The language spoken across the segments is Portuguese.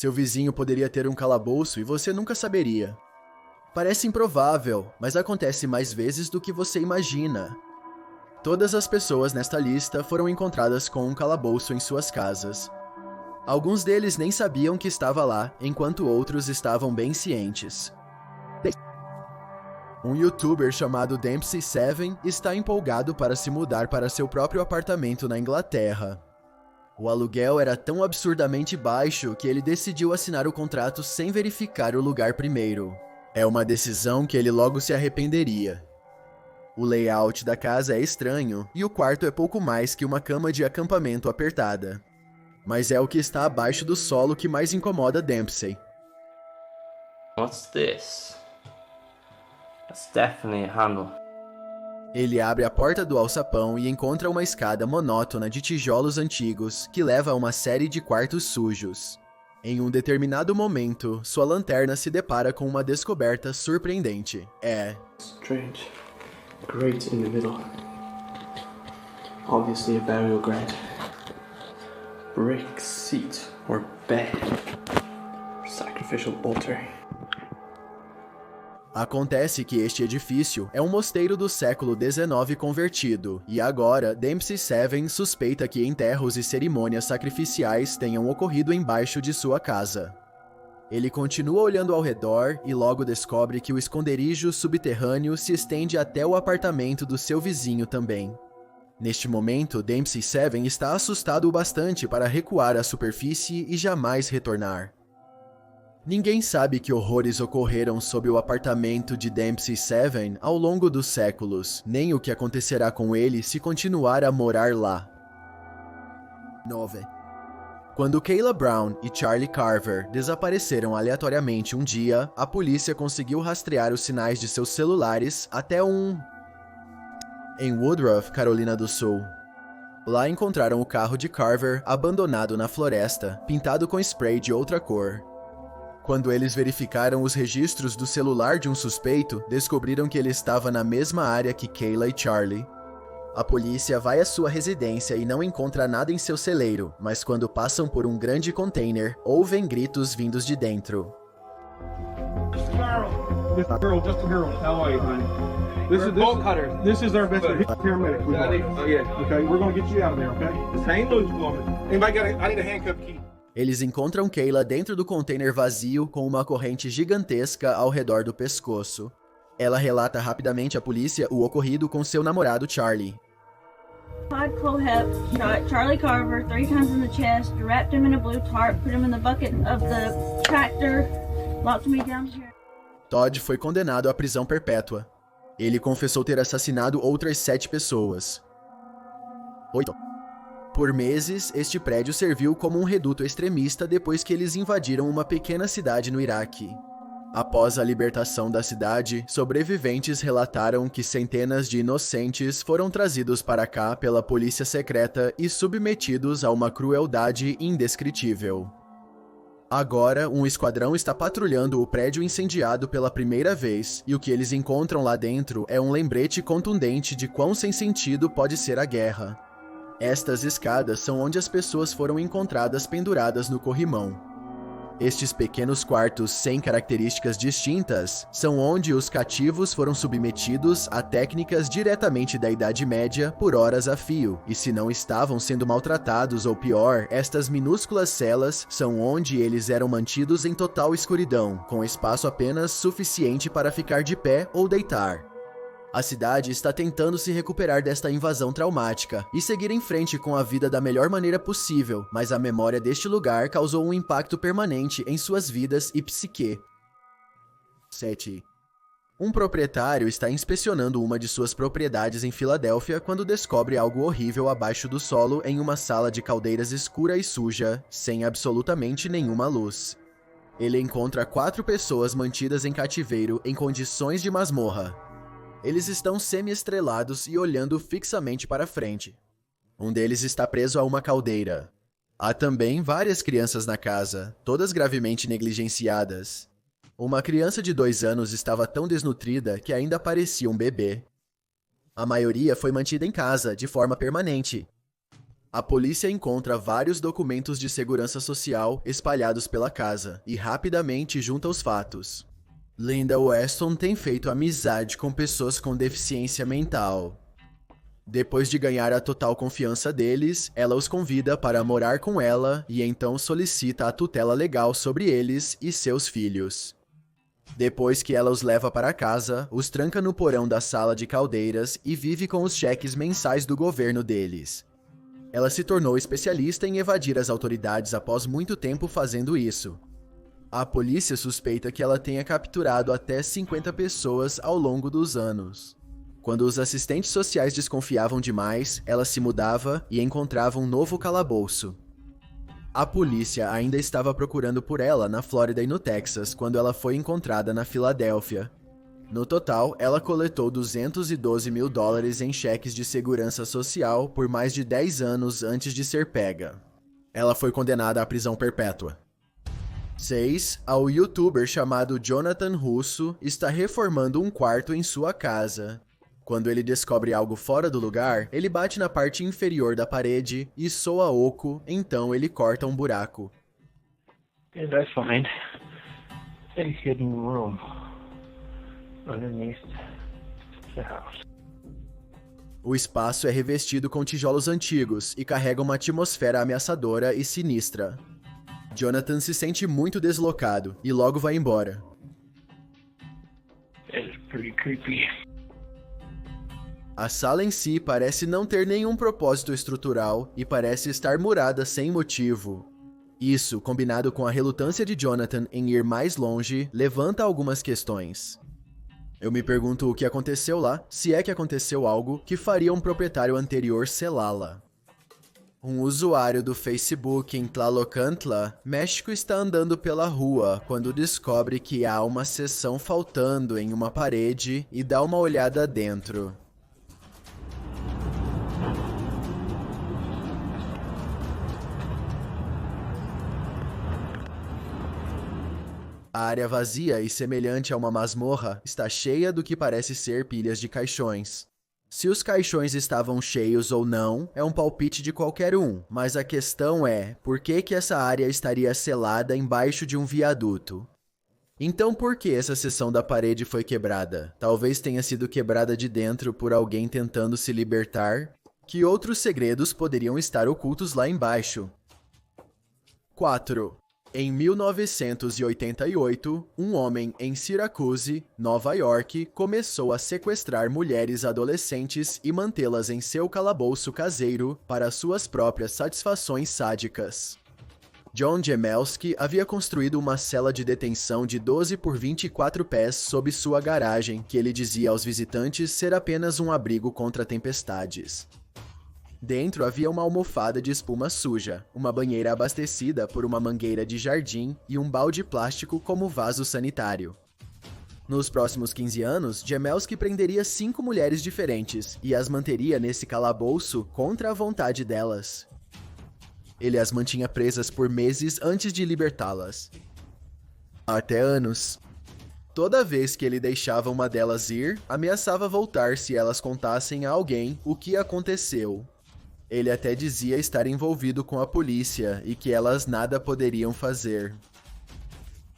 Seu vizinho poderia ter um calabouço e você nunca saberia. Parece improvável, mas acontece mais vezes do que você imagina. Todas as pessoas nesta lista foram encontradas com um calabouço em suas casas. Alguns deles nem sabiam que estava lá, enquanto outros estavam bem cientes. Um youtuber chamado Dempsey7 está empolgado para se mudar para seu próprio apartamento na Inglaterra. O aluguel era tão absurdamente baixo que ele decidiu assinar o contrato sem verificar o lugar primeiro. É uma decisão que ele logo se arrependeria. O layout da casa é estranho e o quarto é pouco mais que uma cama de acampamento apertada. Mas é o que está abaixo do solo que mais incomoda Dempsey. What's this? That's definitely a handle. Ele abre a porta do alçapão e encontra uma escada monótona de tijolos antigos que leva a uma série de quartos sujos. Em um determinado momento, sua lanterna se depara com uma descoberta surpreendente. Strange. Grate in the middle. Obviously a burial grate. Brick seat or bed. Sacrificial altar. Acontece que este edifício é um mosteiro do século XIX convertido, e agora Dempsey7 suspeita que enterros e cerimônias sacrificiais tenham ocorrido embaixo de sua casa. Ele continua olhando ao redor e logo descobre que o esconderijo subterrâneo se estende até o apartamento do seu vizinho também. Neste momento, Dempsey7 está assustado o bastante para recuar à superfície e jamais retornar. Ninguém sabe que horrores ocorreram sob o apartamento de Dempsey7 ao longo dos séculos, nem o que acontecerá com ele se continuar a morar lá. 9. Quando Kayla Brown e Charlie Carver desapareceram aleatoriamente um dia, a polícia conseguiu rastrear os sinais de seus celulares até em Woodruff, Carolina do Sul. Lá encontraram o carro de Carver abandonado na floresta, pintado com spray de outra cor. Quando eles verificaram os registros do celular de um suspeito, descobriram que ele estava na mesma área que Kayla e Charlie. A polícia vai à sua residência e não encontra nada em seu celeiro, mas quando passam por um grande container, ouvem gritos vindos de dentro. Harold, Justin Harold, how are you, honey? This is bolt cutters. This is our best paramedic. Oh yeah. Okay, we're gonna get you out of there, okay? Just hang loose for me. Anybody got I need a handcuff key. Eles encontram Kayla dentro do container vazio com uma corrente gigantesca ao redor do pescoço. Ela relata rapidamente à polícia o ocorrido com seu namorado Charlie. Todd Cohep shot Charlie Carver 3 times in the chest, wrapped him in a blue tarp, put him in the bucket of the tractor, locked me down here. Todd foi condenado à prisão perpétua. Ele confessou ter assassinado outras 7 pessoas. 8. Por meses, este prédio serviu como um reduto extremista depois que eles invadiram uma pequena cidade no Iraque. Após a libertação da cidade, sobreviventes relataram que centenas de inocentes foram trazidos para cá pela polícia secreta e submetidos a uma crueldade indescritível. Agora, um esquadrão está patrulhando o prédio incendiado pela primeira vez, e o que eles encontram lá dentro é um lembrete contundente de quão sem sentido pode ser a guerra. Estas escadas são onde as pessoas foram encontradas penduradas no corrimão. Estes pequenos quartos sem características distintas são onde os cativos foram submetidos a técnicas diretamente da Idade Média por horas a fio, e se não estavam sendo maltratados ou pior, estas minúsculas celas são onde eles eram mantidos em total escuridão, com espaço apenas suficiente para ficar de pé ou deitar. A cidade está tentando se recuperar desta invasão traumática e seguir em frente com a vida da melhor maneira possível, mas a memória deste lugar causou um impacto permanente em suas vidas e psique. 7. Um proprietário está inspecionando uma de suas propriedades em Filadélfia quando descobre algo horrível abaixo do solo em uma sala de caldeiras escura e suja, sem absolutamente nenhuma luz. Ele encontra 4 pessoas mantidas em cativeiro em condições de masmorra. Eles estão semi-estrelados e olhando fixamente para frente. Um deles está preso a uma caldeira. Há também várias crianças na casa, todas gravemente negligenciadas. Uma criança de 2 anos estava tão desnutrida que ainda parecia um bebê. A maioria foi mantida em casa, de forma permanente. A polícia encontra vários documentos de segurança social espalhados pela casa e rapidamente junta os fatos. Linda Weston tem feito amizade com pessoas com deficiência mental. Depois de ganhar a total confiança deles, ela os convida para morar com ela e então solicita a tutela legal sobre eles e seus filhos. Depois que ela os leva para casa, os tranca no porão da sala de caldeiras e vive com os cheques mensais do governo deles. Ela se tornou especialista em evadir as autoridades após muito tempo fazendo isso. A polícia suspeita que ela tenha capturado até 50 pessoas ao longo dos anos. Quando os assistentes sociais desconfiavam demais, ela se mudava e encontrava um novo calabouço. A polícia ainda estava procurando por ela na Flórida e no Texas quando ela foi encontrada na Filadélfia. No total, ela coletou $212 mil em cheques de segurança social por mais de 10 anos antes de ser pega. Ela foi condenada à prisão perpétua. 6. O youtuber chamado Jonathan Russo está reformando um quarto em sua casa. Quando ele descobre algo fora do lugar, ele bate na parte inferior da parede e soa oco, então ele corta um buraco. And I find a hidden room underneath the house. O espaço é revestido com tijolos antigos e carrega uma atmosfera ameaçadora e sinistra. Jonathan se sente muito deslocado e logo vai embora. It's pretty creepy. A sala em si parece não ter nenhum propósito estrutural e parece estar murada sem motivo. Isso, combinado com a relutância de Jonathan em ir mais longe, levanta algumas questões. Eu me pergunto o que aconteceu lá, se é que aconteceu algo que faria um proprietário anterior selá-la. Um usuário do Facebook em Tlalocantla, México, está andando pela rua quando descobre que há uma seção faltando em uma parede e dá uma olhada dentro. A área vazia e semelhante a uma masmorra está cheia do que parece ser pilhas de caixões. Se os caixões estavam cheios ou não, é um palpite de qualquer um, mas a questão é, por que essa área estaria selada embaixo de um viaduto? Então por que essa seção da parede foi quebrada? Talvez tenha sido quebrada de dentro por alguém tentando se libertar? Que outros segredos poderiam estar ocultos lá embaixo? 4. Em 1988, um homem em Syracuse, Nova York, começou a sequestrar mulheres adolescentes e mantê-las em seu calabouço caseiro para suas próprias satisfações sádicas. John Jemelski havia construído uma cela de detenção de 12 por 24 pés sob sua garagem, que ele dizia aos visitantes ser apenas um abrigo contra tempestades. Dentro havia uma almofada de espuma suja, uma banheira abastecida por uma mangueira de jardim e um balde plástico como vaso sanitário. Nos próximos 15 anos, Jemelski prenderia 5 mulheres diferentes e as manteria nesse calabouço contra a vontade delas. Ele as mantinha presas por meses antes de libertá-las. Até anos. Toda vez que ele deixava uma delas ir, ameaçava voltar se elas contassem a alguém o que aconteceu. Ele até dizia estar envolvido com a polícia e que elas nada poderiam fazer.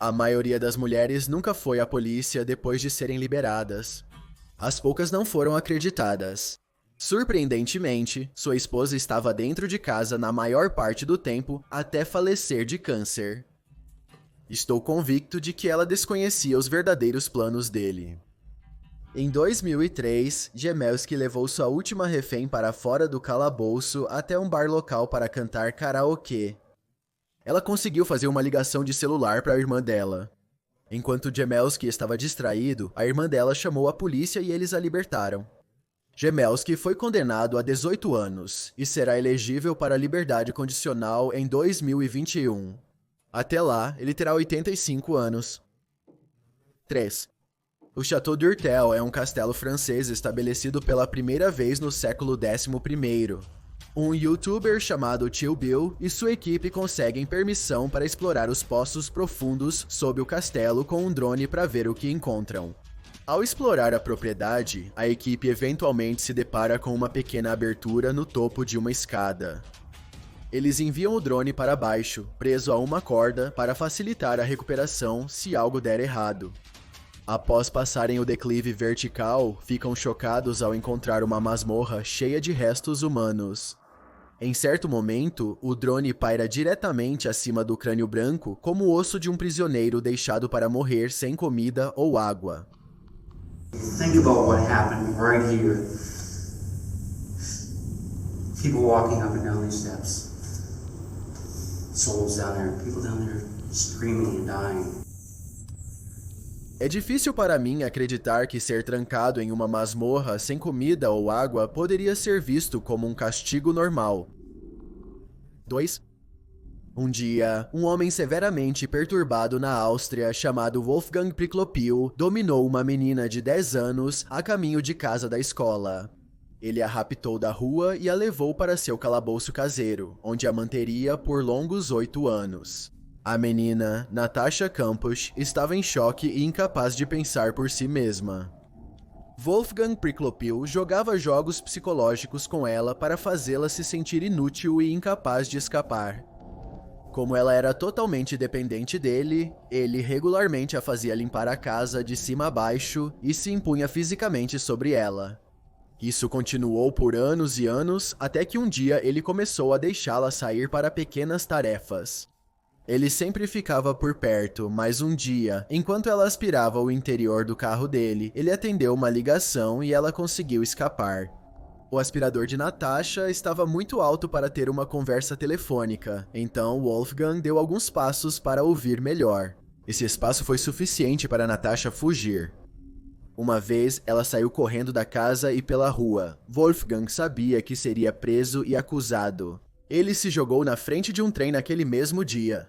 A maioria das mulheres nunca foi à polícia depois de serem liberadas. As poucas não foram acreditadas. Surpreendentemente, sua esposa estava dentro de casa na maior parte do tempo até falecer de câncer. Estou convicto de que ela desconhecia os verdadeiros planos dele. Em 2003, Jemelski levou sua última refém para fora do calabouço até um bar local para cantar karaokê. Ela conseguiu fazer uma ligação de celular para a irmã dela. Enquanto Jemelski estava distraído, a irmã dela chamou a polícia e eles a libertaram. Jemelski foi condenado a 18 anos e será elegível para liberdade condicional em 2021. Até lá, ele terá 85 anos. 3. O Château d'Urtel é um castelo francês estabelecido pela primeira vez no século XI. Um youtuber chamado Tio Bill e sua equipe conseguem permissão para explorar os poços profundos sob o castelo com um drone para ver o que encontram. Ao explorar a propriedade, a equipe eventualmente se depara com uma pequena abertura no topo de uma escada. Eles enviam o drone para baixo, preso a uma corda, para facilitar a recuperação se algo der errado. Após passarem o declive vertical, ficam chocados ao encontrar uma masmorra cheia de restos humanos. Em certo momento, o drone paira diretamente acima do crânio branco como o osso de um prisioneiro deixado para morrer sem comida ou água. Think about what happened right here. People walking up and down these steps. Souls down there, people down there screaming and dying. É difícil para mim acreditar que ser trancado em uma masmorra sem comida ou água poderia ser visto como um castigo normal. 2. Um dia, um homem severamente perturbado na Áustria chamado Wolfgang Priklopil dominou uma menina de 10 anos a caminho de casa da escola. Ele a raptou da rua e a levou para seu calabouço caseiro, onde a manteria por longos 8 anos. A menina, Natasha Campos, estava em choque e incapaz de pensar por si mesma. Wolfgang Priklopil jogava jogos psicológicos com ela para fazê-la se sentir inútil e incapaz de escapar. Como ela era totalmente dependente dele, ele regularmente a fazia limpar a casa de cima a baixo e se impunha fisicamente sobre ela. Isso continuou por anos e anos, até que um dia ele começou a deixá-la sair para pequenas tarefas. Ele sempre ficava por perto, mas um dia, enquanto ela aspirava o interior do carro dele, ele atendeu uma ligação e ela conseguiu escapar. O aspirador de Natasha estava muito alto para ter uma conversa telefônica, então Wolfgang deu alguns passos para ouvir melhor. Esse espaço foi suficiente para Natasha fugir. Uma vez, ela saiu correndo da casa e pela rua. Wolfgang sabia que seria preso e acusado. Ele se jogou na frente de um trem naquele mesmo dia.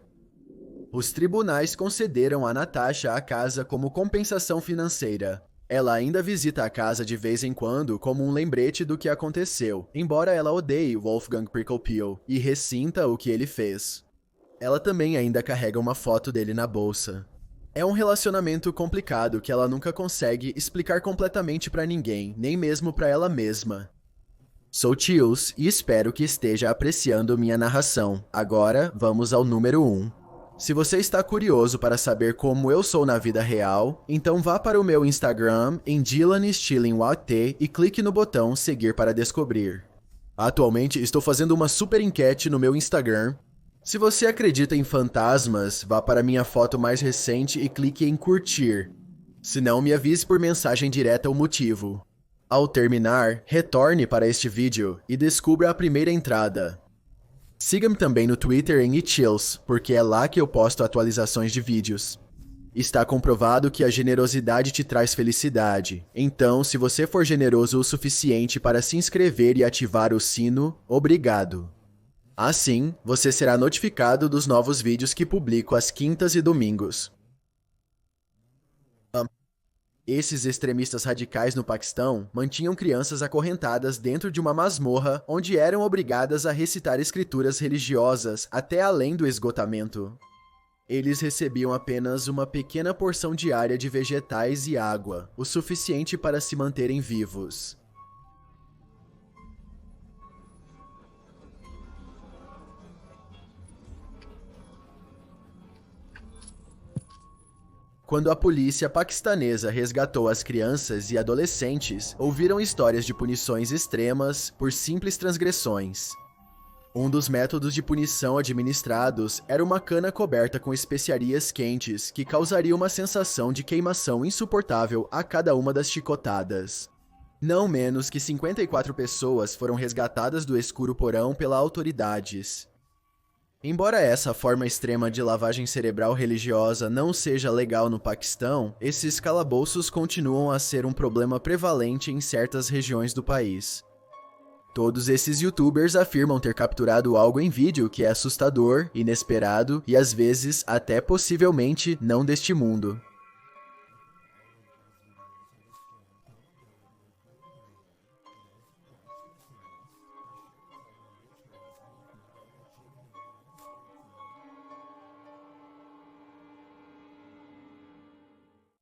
Os tribunais concederam a Natasha a casa como compensação financeira. Ela ainda visita a casa de vez em quando como um lembrete do que aconteceu, embora ela odeie Wolfgang Priklopil e ressinta o que ele fez. Ela também ainda carrega uma foto dele na bolsa. É um relacionamento complicado que ela nunca consegue explicar completamente pra ninguém, nem mesmo pra ela mesma. Sou Tios e espero que esteja apreciando minha narração. Agora, vamos ao número 1. Se você está curioso para saber como eu sou na vida real, então vá para o meu Instagram em DylanStillingWT e clique no botão seguir para descobrir. Atualmente estou fazendo uma super enquete no meu Instagram. Se você acredita em fantasmas, vá para minha foto mais recente e clique em curtir. Se não, me avise por mensagem direta o motivo. Ao terminar, retorne para este vídeo e descubra a primeira entrada. Siga-me também no Twitter em @itchills, porque é lá que eu posto atualizações de vídeos. Está comprovado que a generosidade te traz felicidade, então se você for generoso o suficiente para se inscrever e ativar o sino, obrigado. Assim, você será notificado dos novos vídeos que publico às quintas e domingos. Esses extremistas radicais no Paquistão mantinham crianças acorrentadas dentro de uma masmorra onde eram obrigadas a recitar escrituras religiosas até além do esgotamento. Eles recebiam apenas uma pequena porção diária de vegetais e água, o suficiente para se manterem vivos. Quando a polícia paquistanesa resgatou as crianças e adolescentes, ouviram histórias de punições extremas por simples transgressões. Um dos métodos de punição administrados era uma cana coberta com especiarias quentes que causaria uma sensação de queimação insuportável a cada uma das chicotadas. Não menos que 54 pessoas foram resgatadas do escuro porão pelas autoridades. Embora essa forma extrema de lavagem cerebral religiosa não seja legal no Paquistão, esses calabouços continuam a ser um problema prevalente em certas regiões do país. Todos esses youtubers afirmam ter capturado algo em vídeo que é assustador, inesperado e às vezes até possivelmente não deste mundo.